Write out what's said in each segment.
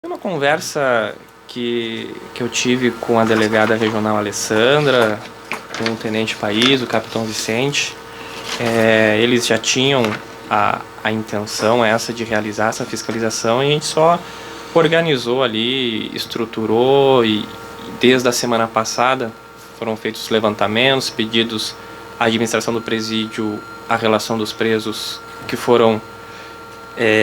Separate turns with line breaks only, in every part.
Foi uma conversa que eu tive com a delegada regional Alessandra, com o tenente País, o capitão Vicente. Eles já tinham a intenção essa de realizar essa fiscalização e a gente só organizou ali, estruturou e desde a semana passada foram feitos levantamentos, pedidos à administração do presídio, à relação dos presos que foram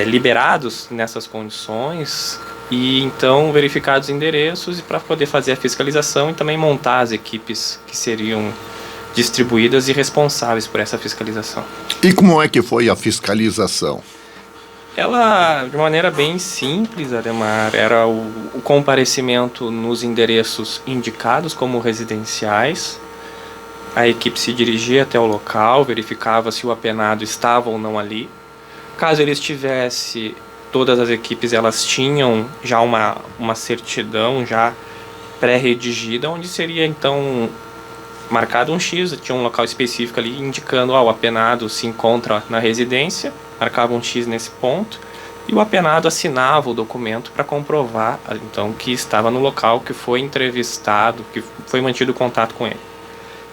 liberados nessas condições e então verificados endereços para poder fazer a fiscalização e também montar as equipes que seriam distribuídas e responsáveis por essa fiscalização.
E como é que foi a fiscalização?
Ela, de maneira bem simples, Ademar, era o comparecimento nos endereços indicados como residenciais. A equipe se dirigia até o local, verificava se o apenado estava ou não ali. Caso ele estivesse, todas as equipes elas tinham já uma certidão já pré-redigida, onde seria então marcado um X, tinha um local específico ali indicando o apenado se encontra na residência, marcava um X nesse ponto e o apenado assinava o documento para comprovar então que estava no local, que foi entrevistado, que foi mantido contato com ele.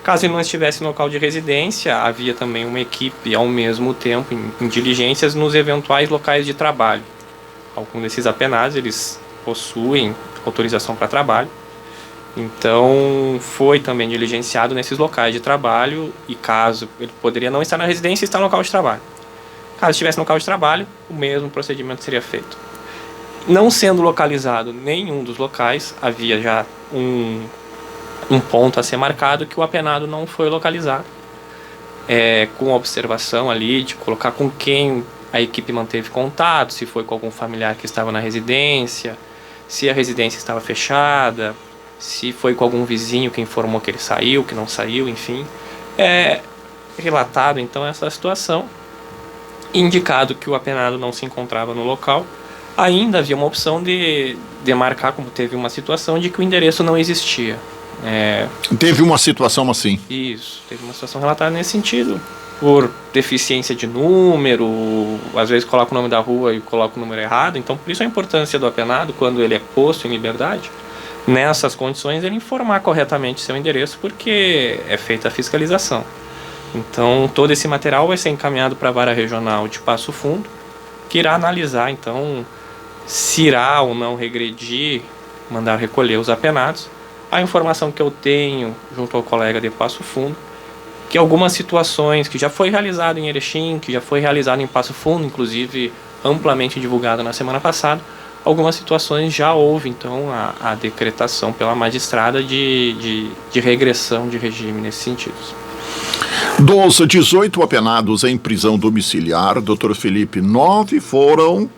Caso ele não estivesse no local de residência, havia também uma equipe ao mesmo tempo em diligências nos eventuais locais de trabalho. Alguns desses apenados eles possuem autorização para trabalho. Então foi também diligenciado nesses locais de trabalho e caso ele poderia não estar na residência, estar no local de trabalho. Caso estivesse no local de trabalho, o mesmo procedimento seria feito. Não sendo localizado nenhum dos locais, havia já um ponto a ser marcado que o apenado não foi localizado. Com observação ali de colocar com quem a equipe manteve contato, se foi com algum familiar que estava na residência, se a residência estava fechada, se foi com algum vizinho que informou que ele saiu, que não saiu, enfim. Relatado então essa situação, indicado que o apenado não se encontrava no local, ainda havia uma opção de demarcar, como teve uma situação de que o endereço não existia.
Teve uma situação assim?
Isso, teve uma situação relatada nesse sentido, por deficiência de número, às vezes coloca o nome da rua e coloca o número errado, então por isso a importância do apenado, quando ele é posto em liberdade, nessas condições ele informar corretamente seu endereço, porque é feita a fiscalização. Então todo esse material vai ser encaminhado para a Vara Regional de Passo Fundo, que irá analisar então se irá ou não regredir, mandar recolher os apenados. A informação que eu tenho junto ao colega de Passo Fundo, que algumas situações que já foi realizado em Erechim, que já foi realizado em Passo Fundo, inclusive amplamente divulgado na semana passada, algumas situações já houve então a decretação pela magistrada de regressão de regime nesse sentido.
Dos 18 apenados em prisão domiciliar, Dr. Felipe, 9 foram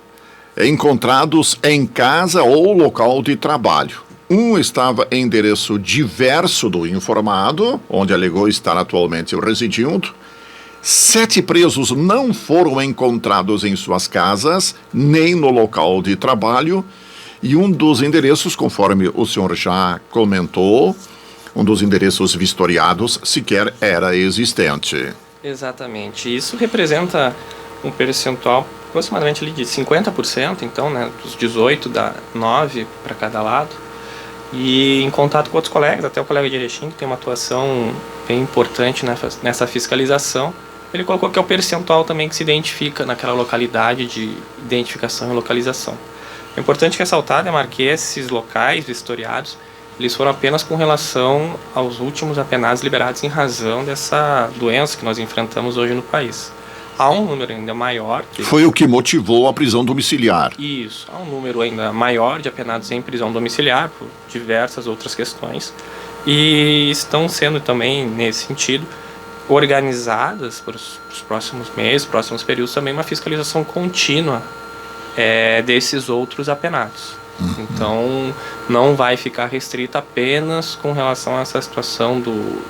encontrados em casa ou local de trabalho. Um estava em endereço diverso do informado, onde alegou estar atualmente residindo. 7 presos não foram encontrados em suas casas, nem no local de trabalho. E um dos endereços, conforme o senhor já comentou, um dos endereços vistoriados sequer era existente.
Exatamente. Isso representa um percentual aproximadamente ali de 50%, então, né, dos 18 dá 9 para cada lado. E em contato com outros colegas, até o colega de Erechim, que tem uma atuação bem importante nessa fiscalização, ele colocou que é o percentual também que se identifica naquela localidade de identificação e localização. É importante ressaltar, Ademar, que esses locais vistoriados, eles foram apenas com relação aos últimos apenados liberados em razão dessa doença que nós enfrentamos hoje no país. Há um número ainda maior...
Foi o que motivou a prisão domiciliar.
Isso, há um número ainda maior de apenados em prisão domiciliar, por diversas outras questões, e estão sendo também, nesse sentido, organizadas para os próximos meses, próximos períodos, também uma fiscalização contínua desses outros apenados. Então, não vai ficar restrita apenas com relação a essa situação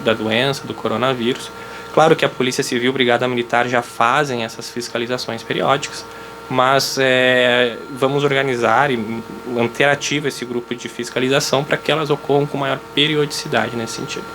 da doença, do coronavírus. Claro que a Polícia Civil e a Brigada Militar já fazem essas fiscalizações periódicas, mas vamos organizar e manter ativo esse grupo de fiscalização para que elas ocorram com maior periodicidade nesse sentido.